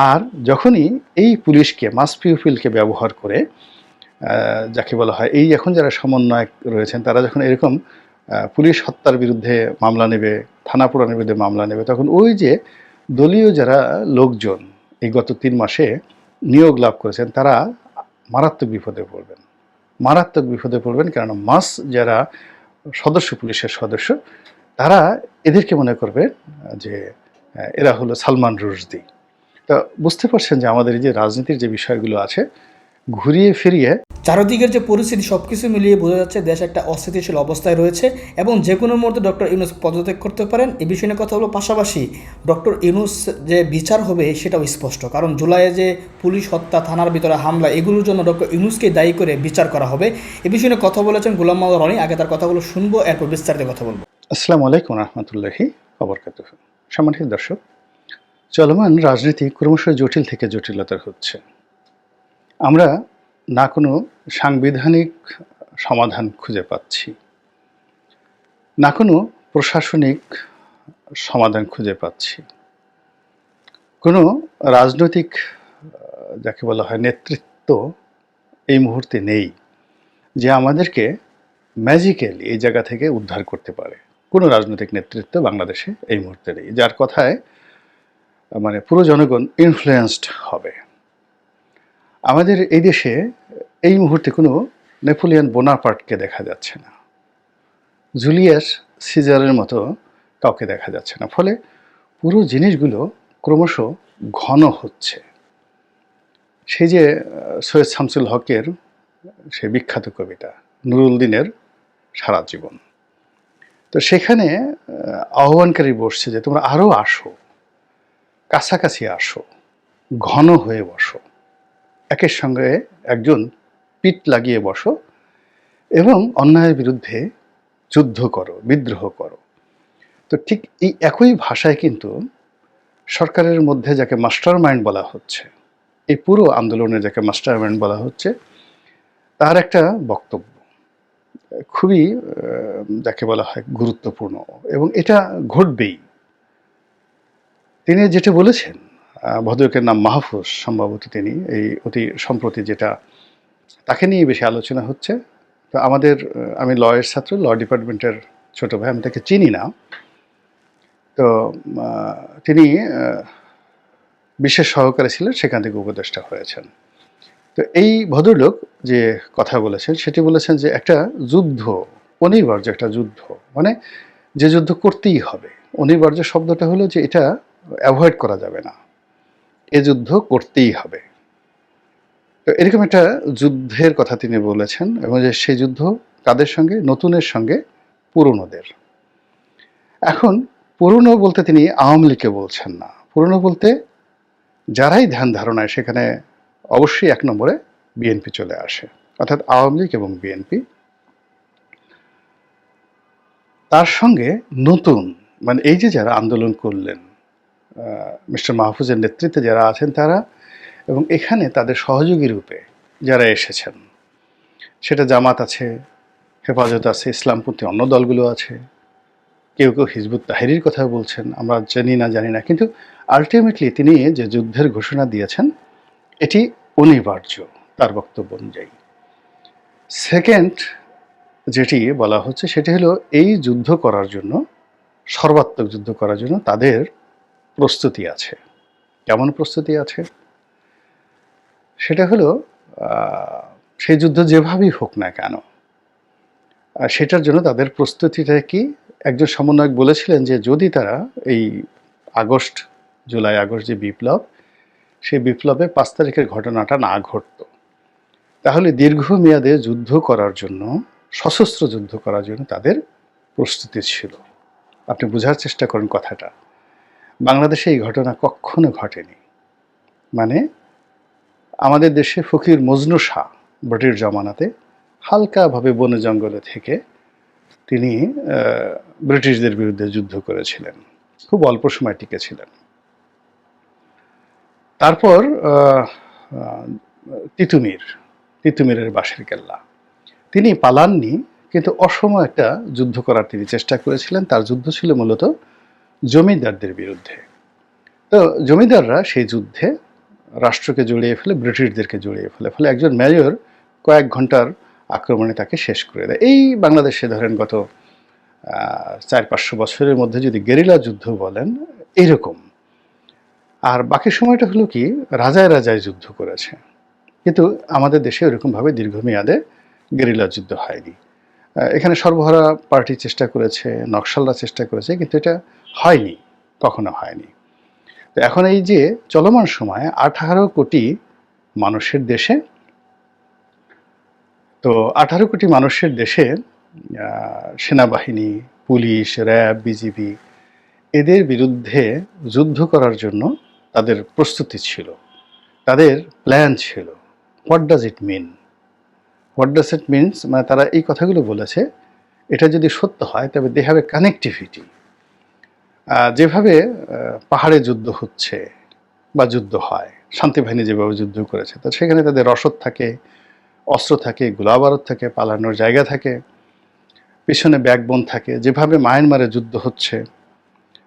আর যখনই এই পুলিশকে মাস পিউপিলকে ব্যবহার করে যাকে বলা হয় এই এখন যারা সমন্বয়ক রয়েছেন তারা যখন এরকম পুলিশ হত্যার বিরুদ্ধে মামলা নেবে, থানা পোড়ানোর বিরুদ্ধে মামলা নেবে, তখন ওই যে দলীয় যারা লোকজন এই গত 3 মাসে নিয়োগ লাভ করেছেন তারা মারাত্মক বিপদে পড়বেন, মারাত্মক বিপদে পড়বেন। কারণ মাস যারা সদস্য, পুলিশের সদস্য, তারা এদেরকে মনে করবে যে এরা হলো সালমান রুশদি। তা বুঝতে পারছেন যে আমাদের এই যে রাজনীতির যে বিষয়গুলো আছে ঘুরিয়ে ফিরিয়ে চারদিকের যে পরিস্থিতি সবকিছু মিলিয়ে বোঝা যাচ্ছে দেশ একটা অস্থিতিশীল অবস্থায় রয়েছে এবং যে কোনো মুহূর্তে ডক্টর ইউনূস পদত্যাগ করতে পারেন। এই বিষয়ে নিয়ে কথা হলো, পাশাপাশি ডক্টর ইউনূস যে বিচার হবে সেটাও স্পষ্ট, কারণ জুলাইয়ে যে পুলিশ হত্যা, থানার ভিতরে হামলা, এগুলোর জন্য ডক্টর ইউনূসকে দায়ী করে বিচার করা হবে। এই বিষয়ে নিয়ে কথা বলেছেন গোলাম মাওলা রনি। আগে তার কথাগুলো শুনবো, এরপর বিস্তারিত কথা বলবো। আসসালামু আলাইকুম রহমতুল্লাহি ওয়াবারাকাতুহু। সম্মানিত দর্শক, চলমান রাজনীতি ক্রমশ জটিল থেকে জটিলতর হচ্ছে। আমরা না কোনো সাংবিধানিক সমাধান খুঁজে পাচ্ছি, না কোনো প্রশাসনিক সমাধান খুঁজে পাচ্ছি, কোনো রাজনৈতিক যাকে বলা হয় নেতৃত্ব এই মুহূর্তে নেই যে আমাদেরকে ম্যাজিক্যালি এই জায়গা থেকে উদ্ধার করতে পারে। কোনো রাজনৈতিক নেতৃত্ব বাংলাদেশে এই মুহূর্তে নেই যার কথায় মানে পুরো জনগণ ইনফ্লুয়েন্সড হবে। আমাদের এই দেশে এই মুহূর্তে কোনো নেপোলিয়ন বোনাপার্টকে দেখা যাচ্ছে না, জুলিয়াস সিজারের মতো কাউকে দেখা যাচ্ছে না। ফলে পুরো জিনিসগুলো ক্রমশ ঘন হচ্ছে। সেই যে সৈয়দ শামসুল হকের সে বিখ্যাত কবিতা নুরুল দিনের সারা জীবন, তো সেখানে আহ্বানকারী বসছে যে তোমরা আরও আসো, কাছাকাছি আসো, ঘন হয়ে বসো, একের সঙ্গে একজন পিঠ লাগিয়ে বসো এবং অন্যায়ের বিরুদ্ধে যুদ্ধ করো, বিদ্রোহ করো। তো ঠিক এই একই ভাষায় কিন্তু সরকারের মধ্যে যাকে মাস্টার মাইন্ড বলা হচ্ছে, এই পুরো আন্দোলনে যাকে মাস্টার মাইন্ড বলা হচ্ছে, তার একটা বক্তব্য খুবই যাকে বলা হয় গুরুত্বপূর্ণ এবং এটা ঘটবেই। তিনি যেটা বলেছেন, ভদ্রলোকের নাম মাহফুজ সম্ভবত, তিনি এই অতি সম্প্রতি যেটা তাকে নিয়ে বেশি আলোচনা হচ্ছে। তো আমাদের আমি লয়ের ছাত্র, ল ডিপার্টমেন্টের ছোট ভাই, আমি তাকে চিনি না। তো তিনি বিশেষ সহকারী ছিলেন, সেখান থেকে উপদেষ্টা হয়েছেন। তো এই ভদ্রলোক যে কথা বলেছেন সেটি বলেছেন যে একটা যুদ্ধ অনিবার্য, একটা যুদ্ধ মানে যে যুদ্ধ করতেই হবে। অনিবার্য শব্দটা হলো যে এটা অ্যাভয়েড করা যাবে না, এ যুদ্ধ করতেই হবে। তো এরকম একটা যুদ্ধের কথা তিনি বলেছেন এবং যে সেই যুদ্ধ কাদের সঙ্গে? নতুনের সঙ্গে পুরনোদের। এখন পুরনো বলতে তিনি আওয়ামী লীগকে বলছেন না, পুরনো বলতে যারাই ধ্যান ধারণায় সেখানে অবশ্যই 1 নম্বরে বিএনপি চলে আসে, অর্থাৎ আওয়ামী লীগ এবং বিএনপি। তার সঙ্গে নতুন মানে এই যে যারা আন্দোলন করলেন মিস্টার মাহফুজের নেতৃত্বে যারা আছেন তারা, এবং এখানে তাদের সহযোগী রূপে যারা এসেছেন, সেটা জামাত আছে, হেফাজত আছে, ইসলামপন্থী অন্য দলগুলো আছে, কেউ কেউ হিজবুত তাহরির কথা বলছেন, আমরা জানি না, কিন্তু আলটিমেটলি তিনি যে যুদ্ধের ঘোষণা দিয়েছেন এটি অনিবার্য তার বক্তব্য অনুযায়ী। সেকেন্ড যেটি বলা হচ্ছে সেটি হলো এই যুদ্ধ করার জন্য, সর্বাত্মক যুদ্ধ করার জন্য তাদের প্রস্তুতি আছে। কেমন প্রস্তুতি আছে? সেটা হলো সেই যুদ্ধ যেভাবেই হোক না কেন, সেটার জন্য তাদের প্রস্তুতিটা কি? একজন সমন্বয়ক বলেছিলেন যে যদি তারা এই জুলাই আগস্ট যে বিপ্লব, সেই বিপ্লবে 5 তারিখের ঘটনাটা না ঘটতো তাহলে দীর্ঘমেয়াদে যুদ্ধ করার জন্য, সশস্ত্র যুদ্ধ করার জন্য তাদের প্রস্তুতি ছিল। আপনি বোঝার চেষ্টা করেন কথাটা। বাংলাদেশে এই ঘটনা কখনো ঘটেনি। মানে আমাদের দেশে ফকির মজনু শাহ ব্রিটিশ জমানাতে হালকাভাবে বনে জঙ্গলে থেকে তিনি ব্রিটিশদের বিরুদ্ধে যুদ্ধ করেছিলেন, খুব অল্প সময় টিকেছিলেন। তারপর তিতুমিরের বাঁশের কেল্লা, তিনি পালাননি, কিন্তু অসময় একটা যুদ্ধ করার তিনি চেষ্টা করেছিলেন। তার যুদ্ধ ছিল মূলত জমিদারদের বিরুদ্ধে। তো জমিদাররা সেই যুদ্ধে রাষ্ট্রকে জড়িয়ে ফেলে, ব্রিটিশদেরকে জড়িয়ে ফেলে, ফলে একজন মেজর কয়েক ঘন্টার আক্রমণে তাকে শেষ করে দেয়। এই বাংলাদেশে ধরেন গত 400-500 বছরের মধ্যে যদি গেরিলা যুদ্ধ বলেন এইরকম। আর বাকি সময়টা হলো কি রাজায় রাজায় যুদ্ধ করেছে, কিন্তু আমাদের দেশে ওরকমভাবে দীর্ঘমেয়াদে গেরিলা যুদ্ধ হয়নি। এখানে সর্বহারা পার্টি চেষ্টা করেছে, নকশালরা চেষ্টা করেছে, কিন্তু এটা হয়নি, কখনো হয়নি। তো এখন এই যে চলমান সময়ে 18 কোটি মানুষের দেশে, তো 18 কোটি মানুষের দেশে সেনাবাহিনী, পুলিশ, র্যাব, বিজিবি এদের বিরুদ্ধে যুদ্ধ করার জন্য তাদের প্রস্তুতি ছিল, তাদের প্ল্যান ছিল। What does it mean? What does it means মানে তারা এই কথাগুলো বলেছে, এটা যদি সত্য হয় তবে দে হ্যাভ এ কানেক্টিভিটি। যেভাবে পাহাড়ে যুদ্ধ হচ্ছে বা যুদ্ধ হয়, শান্তিবাহিনী যেভাবে যুদ্ধ করেছে, তো সেখানে তাদের রসদ থাকে, অস্ত্র থাকে, গোলাবারুদ থাকে, পালানোর জায়গা থাকে, পিছনে ব্যাকবোন থাকে। যেভাবে মায়ানমারে যুদ্ধ হচ্ছে,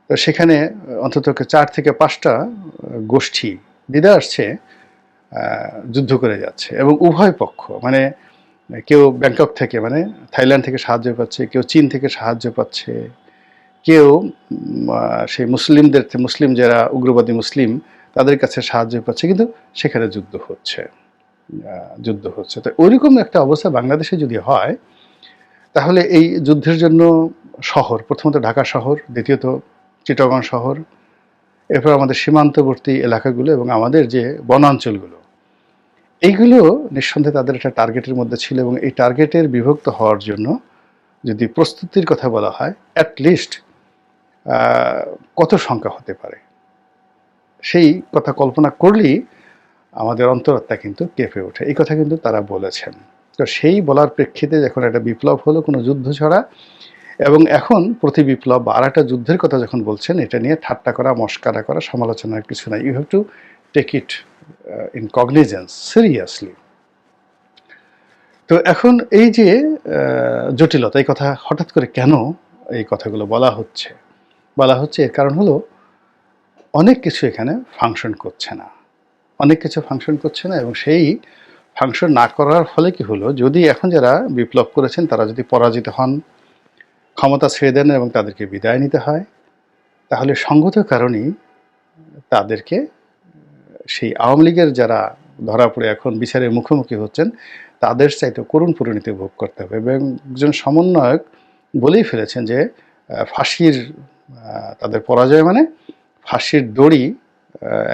তো সেখানে অন্তত 4 থেকে 5টা গোষ্ঠী দিদা আসছে, যুদ্ধ করে যাচ্ছে, এবং উভয় পক্ষ মানে কেউ ব্যাংকক থেকে মানে থাইল্যান্ড থেকে সাহায্য পাচ্ছে, কেউ চীন থেকে সাহায্য পাচ্ছে, কেউ সেই মুসলিম যারা উগ্রবাদী মুসলিম তাদের কাছে সাহায্য পাচ্ছে, কিন্তু সেখানে যুদ্ধ হচ্ছে। তো ওইরকম একটা অবস্থা বাংলাদেশে যদি হয়, তাহলে এই যুদ্ধের জন্য শহর, প্রথমত ঢাকা শহর, দ্বিতীয়ত চিটাগং শহর, এরপর আমাদের সীমান্তবর্তী এলাকাগুলো এবং আমাদের যে বনাঞ্চলগুলো, এইগুলো নিঃসন্দেহে তাদের একটা টার্গেটের মধ্যে ছিল। এবং এই টার্গেটের বিভক্ত হওয়ার জন্য যদি প্রস্তুতির কথা বলা হয়, অ্যাটলিস্ট কত সংখ্যা হতে পারে সেই কথা কল্পনা করলেই আমাদের অন্তরাত্মা কিন্তু কেঁপে ওঠে। এই কথা কিন্তু তারা বলেছেন। তো সেই বলার প্রেক্ষিতে যখন একটা বিপ্লব হলো কোনো যুদ্ধ ছাড়া, এবং এখন প্রতি বিপ্লব বা আর একটা যুদ্ধের কথা যখন বলছেন, এটা নিয়ে ঠাট্টা করা, মস্কারা করা, সমালোচনার কিছু নাই। You have to take it in cognizance seriously. তো এখন এই যে জটিলতা, এই কথা হঠাৎ করে কেন এই কথাগুলো বলা হচ্ছে এর কারণ হলো অনেক কিছু এখানে ফাংশন করছে না, এবং সেই ফাংশন না করার ফলে কি হলো, যদি এখন যারা বিপ্লব করেছেন তারা যদি পরাজিত হন, ক্ষমতা ছেড়ে দেন এবং তাদেরকে বিদায় নিতে হয়, তাহলে সঙ্গত কারণেই তাদেরকে সেই আওয়ামী লীগের যারা ধরা পড়ে এখন বিচারের মুখোমুখি হচ্ছেন তাদের চাইতে করুণ পরিণতি ভোগ করতে হবে। এবং একজন সমন্বয়ক বলেই ফেলেছেন যে ফাঁসির তাদের পরাজয় মানে ফাঁসির দড়ি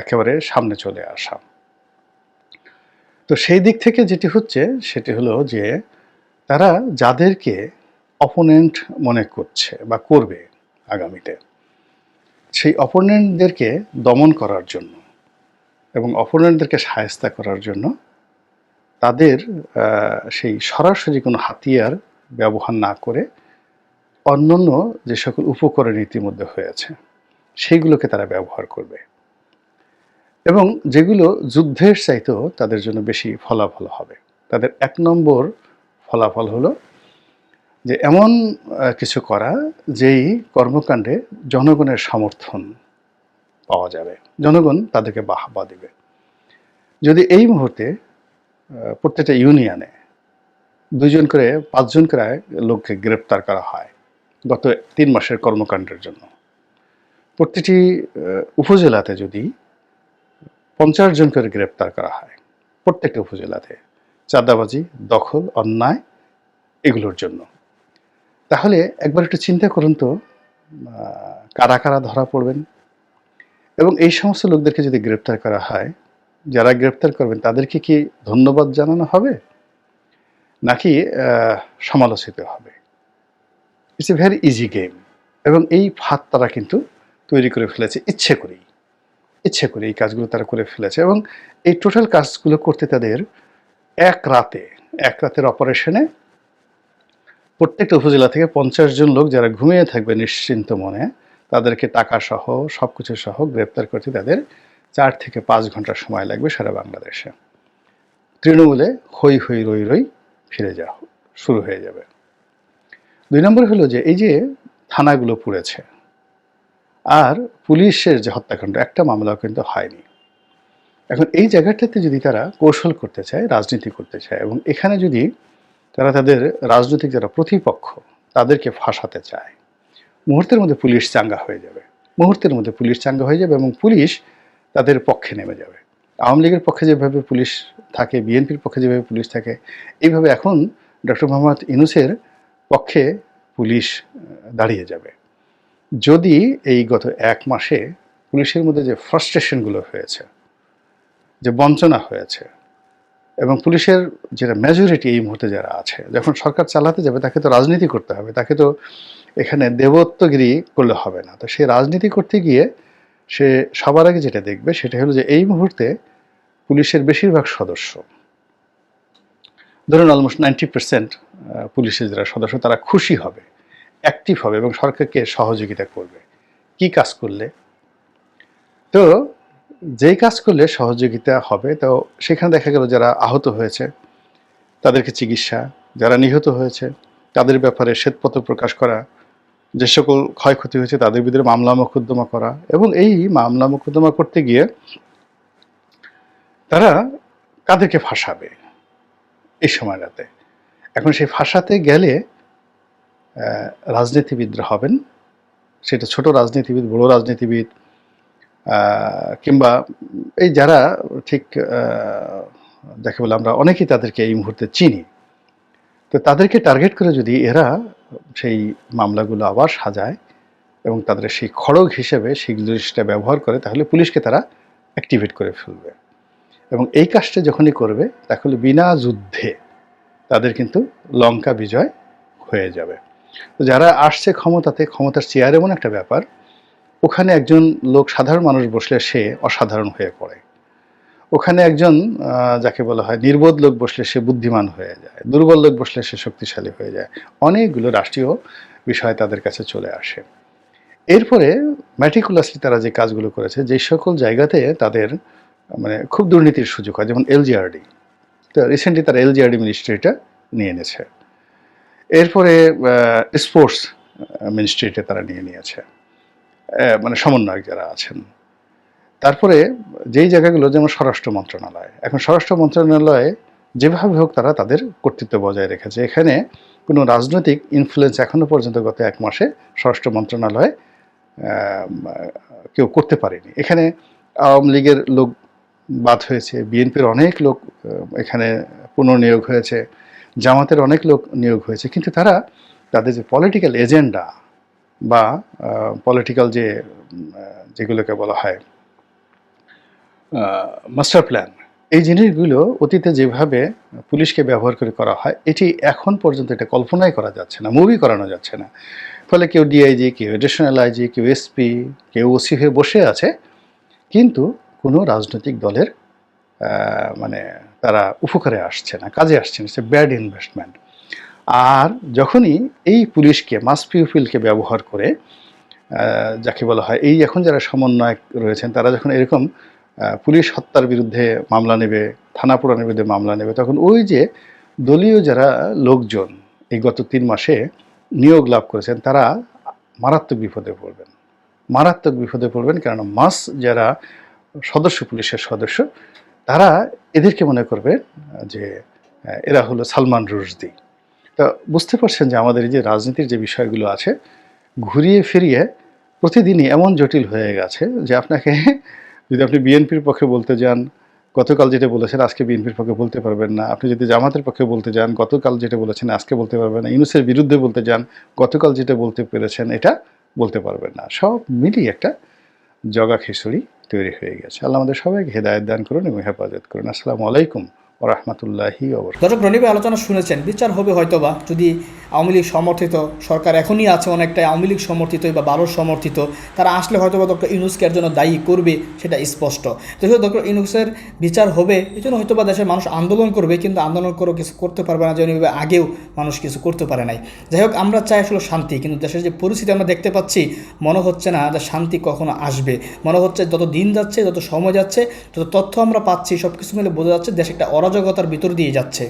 একেবারে সামনে চলে আসা। তো সেই দিক থেকে যেটি হচ্ছে সেটি হলো যে তারা যাদেরকে অপোনেন্ট মনে করছে বা করবে আগামীতে, সেই অপোনেন্টদেরকে দমন করার জন্য এবং অপোনেন্টদেরকে শায়েস্তা করার জন্য তাদের সেই সরাসরি কোনো হাতিয়ার ব্যবহার না করে অন্যান্য যে সকল উপকরণ ইতিমধ্যে হয়েছে সেইগুলোকে তারা ব্যবহার করবে, এবং যেগুলো যুদ্ধের চাইতেও তাদের জন্য বেশি ফলাফল হবে। তাদের 1 নম্বর ফলাফল হলো যে এমন কিছু করা যেই কর্মকাণ্ডে জনগণের সমর্থন পাওয়া যাবে, জনগণ তাদেরকে বাহবা দেবে। যদি এই মুহূর্তে প্রত্যেকটা ইউনিয়নে 2 জন করে 5 জন করে লোককে গ্রেপ্তার করা হয় গত 3 মাসের কর্মকাণ্ডের জন্য, প্রতিটি উপজেলাতে যদি 50 জন করে গ্রেপ্তার করা হয়, প্রত্যেকটা উপজেলাতে চাঁদাবাজি, দখল, অন্যায় এগুলোর জন্য, তাহলে একবার একটু চিন্তা করুন তো কারা কারা ধরা পড়বেন। এবং এই সমস্ত লোকদেরকে যদি গ্রেপ্তার করা হয়, যারা গ্রেপ্তার করবেন তাদেরকে কি ধন্যবাদ জানানো হবে নাকি সমালোচিত হবে? It's a very easy game. এবং এই ফাঁদ তারা কিন্তু তৈরি করে ফেলেছে ইচ্ছে করে এই কাজগুলো তারা করে ফেলেছে। এবং এই টোটাল কাজগুলো করতে তাদের এক রাতের অপারেশনে প্রত্যেকটা উপজেলা থেকে 50 জন লোক যারা ঘুমিয়ে থাকবে নিশ্চিন্ত মনে, তাদেরকে টাকা সহ সবকিছু সহ গ্রেপ্তার করতে তাদের 4 থেকে 5 ঘন্টা সময় লাগবে সারা বাংলাদেশে। তৃণমূলে হই হই রই রই ফিরে যাওয়া শুরু হয়ে যাবে। 2 নম্বর হলো যে এই যে থানাগুলো পুড়েছে আর পুলিশের যে হত্যাকাণ্ড, একটা মামলাও কিন্তু হয়নি। এখন এই জায়গাটাতে যদি তারা কৌশল করতে চায়, রাজনীতি করতে চায়, এবং এখানে যদি তারা তাদের রাজনৈতিক যারা প্রতিপক্ষ তাদেরকে ফাঁসাতে চায়, মুহূর্তের মধ্যে পুলিশ চাঙ্গা হয়ে যাবে, মুহূর্তের মধ্যে পুলিশ চাঙ্গা হয়ে যাবে এবং পুলিশ তাদের পক্ষে নেমে যাবে। আওয়ামী লীগের পক্ষে যেভাবে পুলিশ থাকে, বিএনপির পক্ষে যেভাবে পুলিশ থাকে, এইভাবে এখন ডক্টর মোহাম্মদ ইউনূসের পক্ষে পুলিশ দাঁড়িয়ে যাবে। যদি এই গত 1 মাসে পুলিশের মধ্যে যে ফ্রাস্ট্রেশনগুলো হয়েছে, যে বঞ্চনা হয়েছে, এবং পুলিশের যেটা মেজরিটি এই মুহূর্তে যারা আছে, যখন সরকার চালাতে যাবে তাকে তো রাজনীতি করতে হবে, তাকে তো এখানে দেবত্বগিরি করলে হবে না। তো সে রাজনীতি করতে গিয়ে সে সবার আগে যেটা দেখবে সেটা হলো যে এই মুহূর্তে পুলিশের বেশিরভাগ সদস্য, ধরুন অলমোস্ট 90% পুলিশের যারা সদস্য, তারা খুশি হবে, অ্যাক্টিভ হবে এবং সরকারকে সহযোগিতা করবে। কি কাজ করলে? তো যেই কাজ করলে সহযোগিতা হবে, তো সেখানে দেখা গেল যারা আহত হয়েছে তাদেরকে চিকিৎসা, যারা নিহত হয়েছে তাদের ব্যাপারে শ্বেতপত্র প্রকাশ করা, যে সকল ক্ষয়ক্ষতি হয়েছে তাদের বিরুদ্ধে মামলা মোকদ্দমা করা, এবং এই মামলা মোকদ্দমা করতে গিয়ে তারা কাদেরকে ফাঁসাবে এই সময়টাতে। এখন সেই ফাঁসাতে গেলে রাজনীতিবিদরা হবেন, সেটা ছোট রাজনীতিবিদ, বড় রাজনীতিবিদ, কিংবা এই যারা ঠিক যাকে বলে আমরা অনেকেই তাদেরকে এই মুহূর্তে চিনি, তো তাদেরকে টার্গেট করে যদি এরা সেই মামলাগুলো আবার সাজায় এবং তাদের সেই খড়গ হিসেবে সেই জিনিসটা ব্যবহার করে, তাহলে পুলিশকে তারা অ্যাক্টিভেট করে ফেলবে। এবং এই কাজটা যখনই করবে তাহলে বিনা যুদ্ধে তাদের কিন্তু লঙ্কা বিজয় হয়ে যাবে। তো যারা আসছে ক্ষমতাতে, ক্ষমতার চেয়ার এমন একটা ব্যাপার, ওখানে একজন লোক, সাধারণ মানুষ বসলে সে অসাধারণ হয়ে পড়ে, ওখানে একজন যাকে বলা হয় নির্বোধ লোক বসলে সে বুদ্ধিমান হয়ে যায়, দুর্বল লোক বসলে সে শক্তিশালী হয়ে যায়, অনেকগুলো রাষ্ট্রীয় বিষয় তাদের কাছে চলে আসে। এরপরে ম্যাটিকুলাসলি তারা যে কাজগুলো করেছে, যে সকল জায়গাতে তাদের মানে খুব দুর্নীতির সুযোগ হয়, যেমন এলজিআরডি, তো রিসেন্টলি তারা এলজিআরডি মিনিস্ট্রিটা নিয়ে এনেছে। এরপরে স্পোর্টস মিনিস্ট্রিটা তারা নিয়ে নিয়েছে, মানে সমন্বয়ক যারা আছেন। তারপরে যেই জায়গাগুলো, যেমন স্বরাষ্ট্র মন্ত্রণালয়, এখন স্বরাষ্ট্র মন্ত্রণালয়ে যেভাবে হোক তারা তাদের কর্তৃত্ব বজায় রেখেছে। এখানে কোনো রাজনৈতিক ইনফ্লুয়েন্স এখনো পর্যন্ত গত 1 মাসে স্বরাষ্ট্র মন্ত্রণালয়ে কেউ করতে পারেনি। এখানে আওয়ামী লীগের লোক বাদ হয়েছে, বিএনপির অনেক লোক এখানে পুনর্নিয়োগ হয়েছে, জামাতের অনেক লোক নিয়োগ হয়েছে, কিন্তু তারা তাদের যে পলিটিক্যাল এজেন্ডা বা পলিটিক্যাল যেগুলোকে বলা হয় মাস্টার প্ল্যান, এই জিনিসগুলো অতীতে যেভাবে পুলিশকে ব্যবহার করে করা হয়, এটি এখন পর্যন্ত এটা কল্পনাই করা যাচ্ছে না, মুভি করানো যাচ্ছে না। ফলে কেউ ডিআইজি, কেউ এডিশনাল আইজি, কেউ এসপি, কেউ ওসি হয়ে বসে আছে, কিন্তু কোনো রাজনৈতিক দলের মানে তারা উপকারে আসছে না, কাজে আসছে না, ব্যাড ইনভেস্টমেন্ট। আর যখনই এই পুলিশকে, মাস পিউপিলকে ব্যবহার করে, যাকে বলা হয় এই এখন যারা সমন্বয়ক রয়েছেন, তারা যখন এরকম পুলিশ হত্যার বিরুদ্ধে মামলা নেবে, থানা পোড়ানোর বিরুদ্ধে মামলা নেবে, তখন ওই যে দলীয় যারা লোকজন এই গত 3 মাসে নিয়োগ লাভ করেছেন, তারা মারাত্মক বিপদে পড়বেন, মারাত্মক বিপদে পড়বেন। কারণ মাস যারা সদস্য, পুলিশের সদস্য, তারা এদেরকে মনে করবে যে এরা হলো সালমান রুশদি। তা বুঝতে পারছেন যে আমাদের এই যে রাজনীতির যে বিষয়গুলো আছে, ঘুরিয়ে ফিরিয়ে প্রতিদিনই এমন জটিল হয়ে গেছে যে আপনাকে যদি আপনি বিএনপির পক্ষে বলতে যান, গতকাল যেটা বলেছেন আজকে বিএনপির পক্ষে বলতে পারবেন না। আপনি যদি জামাতের পক্ষে বলতে যান, গতকাল যেটা বলেছেন আজকে বলতে পারবেন না। ইউনূসের বিরুদ্ধে বলতে যান, গতকাল যেটা বলতে পেরেছেন এটা বলতে পারবেন না। সব মিলিয়ে একটা জগা খিচুড়ি তৈরি হয়ে গেছে। আল্লাহ আমাদের সবাইকে হেদায়েত দান করুন এবং হেফাজত করুন। আসসালামু আলাইকুম ওয়া রাহমাতুল্লাহি ওয়া বারাকাতুহু। দর্শক, রনিভাই আলোচনা শুনেছেন, বিচার হবে হয়তোবা যদি আওয়ামী লীগ সমর্থিত সরকার এখনই আছে, অনেকটাই আওয়ামী লীগ সমর্থিত বা ভারত সমর্থিত, তারা আসলে হয়তোবা ডক্টর ইউনূসকে এর জন্য দায়ী করবে, সেটা স্পষ্ট। তো ডক্টর ইউনূসের বিচার হবে, এই জন্য হয়তোবা দেশের মানুষ আন্দোলন করবে, কিন্তু আন্দোলন করেও কিছু করতে পারবে না, যেভাবে আগেও মানুষ কিছু করতে পারে নাই। যাই হোক, আমরা চাই আসলে শান্তি, কিন্তু দেশের যে পরিস্থিতি আমরা দেখতে পাচ্ছি, মনে হচ্ছে না যে শান্তি কখনো আসবে। মনে হচ্ছে যত দিন যাচ্ছে, যত সময় যাচ্ছে, যত তথ্য আমরা পাচ্ছি, সব কিছু মিলে বোঝা যাচ্ছে দেশ একটা অরাজকতার ভিতর দিয়ে যাচ্ছে।